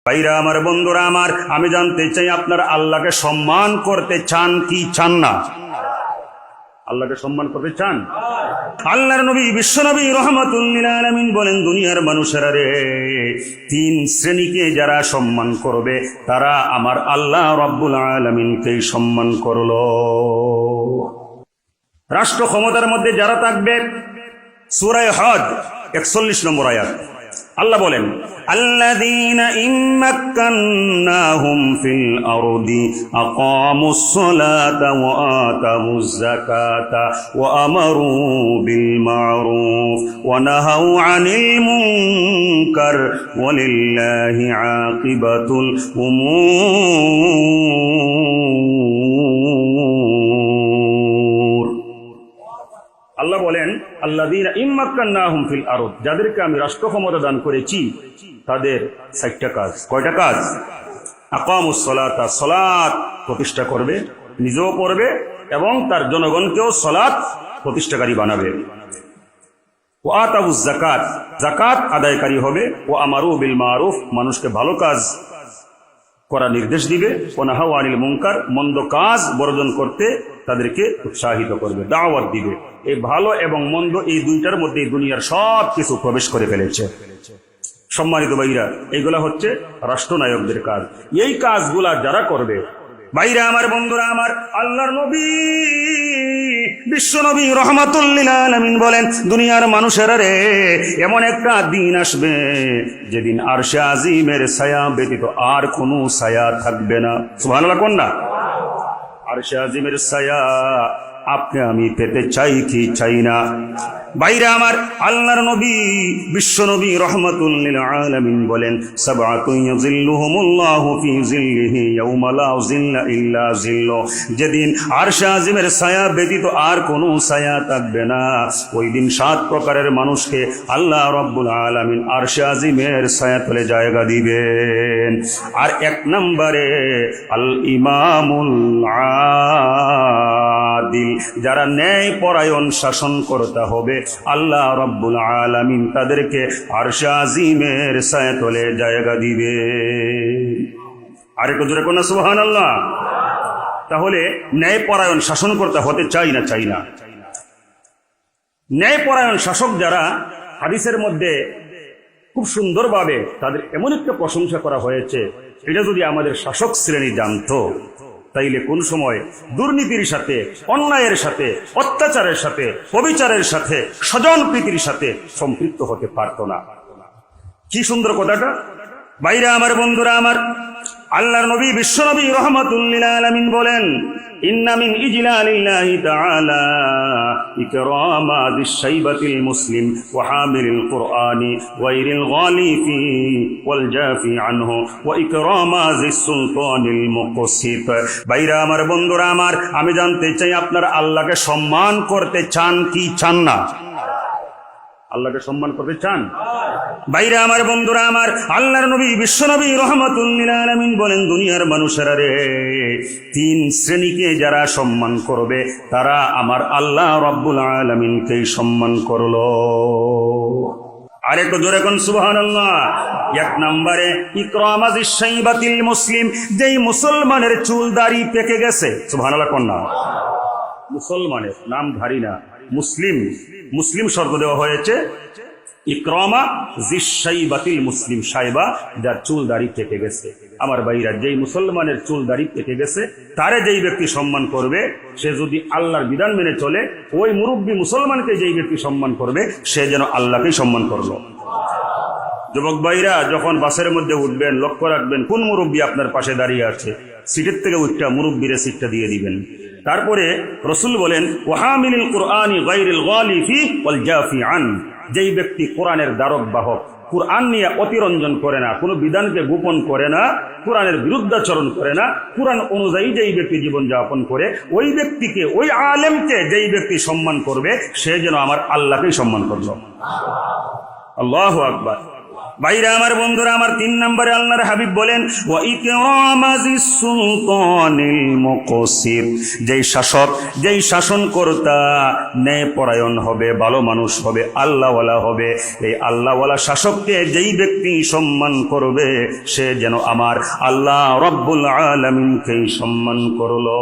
ভাইরা আমার, বন্ধুরা আমার, আমি জানতে চাই আপনারা আল্লাহকে সম্মান করতে চান কি চান না? আল্লাহকে সম্মান করতে চান? আল্লাহর নবী বিশ্বনবী রাহমাতুল লিল আলামিন বলেন, দুনিয়ার মানুষেরা রে, তিন শ্রেণীকে যারা সম্মান করবে তারা আমার আল্লাহ রাব্বুল আলামিনকেই সম্মান করলো। রাষ্ট্র ক্ষমতার মধ্যে যারা থাকবে, সূরা হজ 41 নম্বর আয়াত আল্লাহ বলেন, আল্লাযীনা ইম্মাক্কান্নাহুম ফিল আরদি আকামুস সালাতা ওয়া আতামুজ যাকাতা ওয়া আমারু বিল মা'রুফ ওয়া নাহাউ আনিল মুনকার ওয়ালিল্লাহি আকিবাতুল উমুর। আল্লাহ বলেন, আল্লাযীনা ইম্মাক্কান্নাহুম ফিল আরদ, যাদেরকে আমি রাষ্ট্র ক্ষমতা দান করেছি তাদের 4টা কাজ। কয়টা কাজ? আকামুস সালাতা, সালাত প্রতিষ্ঠা করবে, নিজেও পড়বে এবং তার জনগণকেও সালাত প্রতিষ্ঠাকারী বানাবে। ওয়া আতাউজ যাকাত, যাকাত আদায়কারী হবে। ওয়া আমারু বিল মা'রুফ, মানুষকে ভালো কাজ করার নির্দেশ দিবে। ওয়া নাহাউ আনিল মুনকার, মন্দ কাজ বর্জন করতে তাদেরকে উৎসাহিত করবে, দাওয়াত দিবে। এই ভালো এবং মন্দ এই দুইটার মধ্যে দুনিয়ার সব কিছু প্রবেশ করে ফেলেছে। সম্মানিত ভাইরা, এইগুলা হচ্ছে রাষ্ট্রনায়কদের কাজ। এই কাজগুলা যারা করবে, ভাইরা আমার, বন্ধুরা আমার, আল্লাহর নবী বিশ্বনবী রাহমাতুল লিল আলামিন বলেন, দুনিয়ার মানুষেরা রে, এমন একটা দিন আসবে যেদিন আরশে আজিমের ছায়া ব্যতীত আর কোনো ছায়া থাকবে না। সুবহানাল্লাহ কোন না? আরশে আজিমের ছায়া আপনি আমি পেতে চাই কি চাই না? ভাইরা আমার, আল্লাহর নবী বিশ্বনবী রাহমাতুল লিল আলামিন বলেন, সাবআতুন ইয়াযিল্লুহুমুল্লাহু ফি যিল্লিহি ইয়াওমা লা যিল্লা ইল্লা যিল্লু, যেদিন আরশে আজিমের ছায়া ব্যতীত আর কোনো ছায়া থাকবে না, ওই দিন 7 প্রকারের মানুষকে আল্লাহ রাব্বুল আলামিন আরশে আজিমের ছায়া তলে জায়গা দিবেন। আর 1 নম্বরে আল ইমামুল আদিল, যারা ন্যায় পরায়ণ শাসন করতে হবে, আল্লাহ রাব্বুল আলামিন তাদেরকে আরশে আজিমের ছায়াতলে জায়গা দিবে। আরেকটু জোরে কোন সুবহানাল্লাহ। তাহলে ন্যায় পরায়ণ শাসন করতে হতে চাই না? চাই না। ন্যায় পরায়ণ শাসক যারা, হাদিসের মধ্যে খুব সুন্দরভাবে তাদের এমন একটা প্রশংসা করা হয়েছে, এটা যদি আমাদের শাসক শ্রেণী জানতো তাইলে কোন সময় দুর্নীতির সাথে, অন্যায়ের সাথে, অত্যাচারের সাথে, অবিচারের সাথে, স্বজন প্রীতির সাথে সম্পৃক্ত হতে পারত না। কি সুন্দর কথাটা! ভাইরা আমার, বন্ধুরা আমার, আল্লাহর নবী বিশ্বনবী রাহমাতুল লিল আলামিন বলেন, ইন্না মিন ইজলালিল্লাহি তাআলা ইকরামা বিশ-শাইবাতিল মুসলিম ওয়া হামিলিল কুরআনি ওয়াইরিল গালিফি ওয়াল জাফি আনহু ওয়া ইকরামা যিস-সুলতানিল মুকসিত। ভাইরা আমার, বন্ধুরা আমার, আমি জানতে চাই আপনারা আল্লাহকে সম্মান করতে চান কি চান না? আল্লাহকে সম্মান করতে চান? ভাইরা আমার, বন্ধুরা আমার, আল্লাহর নবী বিশ্বনবী রাহমাতুল লিল আলামিন বলেন, দুনিয়ার মানুষেরা রে, 3 শ্রেণীকে যারা সম্মান করবে তারা আমার আল্লাহ রাব্বুল আলামিনকেই সম্মান করলো। আরেকটু জোরে কোন সুবহানাল্লাহ। 1 নম্বরে ইকরামা যিস-শাইবাতিল মুসলিম, যেই মুসলমানের চুল দাড়ি পেকে গেছে। সুবহানাল্লাহ কোন না? মুসলমানের নামধারী না, মুসলিম, মুসলিম শব্দ দেওয়া হয়েছে। ইকরামা যিস-শাইবাতিল মুসলিম, শাইবা যার চুল দাড়ি পেকে গেছে। আমার ভাইরা, যেই মুসলমানের চুল দাড়ি পেকে গেছে তারে যেই ব্যক্তি সম্মান করবে, সে যদি আল্লাহর বিধান মেনে চলে, ওই মুরব্বী মুসলমানকে যেই ব্যক্তি সম্মান করবে সে যেন আল্লাহকেই সম্মান করলো। যুবক ভাইরা, যখন বাসের মধ্যে উঠবেন লক্ষ্য রাখবেন কোন মুরব্বী আপনার পাশে দাঁড়িয়ে আছে, সিটের থেকে উঠটা মুরব্বীরে সিটটা দিয়ে দিবেন। তারপরে রাসূল বলেন, ওয়া হামিলিল কুরআনি গায়রিল গালিফি ওয়াল জাফি আন, যেই ব্যক্তি কোরআনের দ্বারক বাহক, কোরআন নিয়ে অতিরঞ্জন করে না, কোনো বিধানকে গোপন করে না, কোরআনের বিরুদ্ধাচরণ করে না, কোরআন অনুযায়ী যেই ব্যক্তি জীবন যাপন করে, ওই ব্যক্তিকে, ওই আলেমকে যেই ব্যক্তি সম্মান করবে সে যেন আমার আল্লাহকেই সম্মান করলো। আল্লাহু আকবার। ভাইরা আমার, বন্ধুরা আমার, 3 নম্বরে আল্লাহর হাবিব বলেন ওয়া ইকরামাজিস সুলতানিল মুকসির, যেই শাসক, যেই শাসনকর্তা ন্যায়পরায়ণ হবে, ভালো মানুষ হবে, আল্লাহওয়ালা হবে, এই আল্লাহওয়ালা শাসককে যেই ব্যক্তি সম্মান করবে সে যেন আমার আল্লাহ রব্বুল আলামিনকে সম্মান করলো।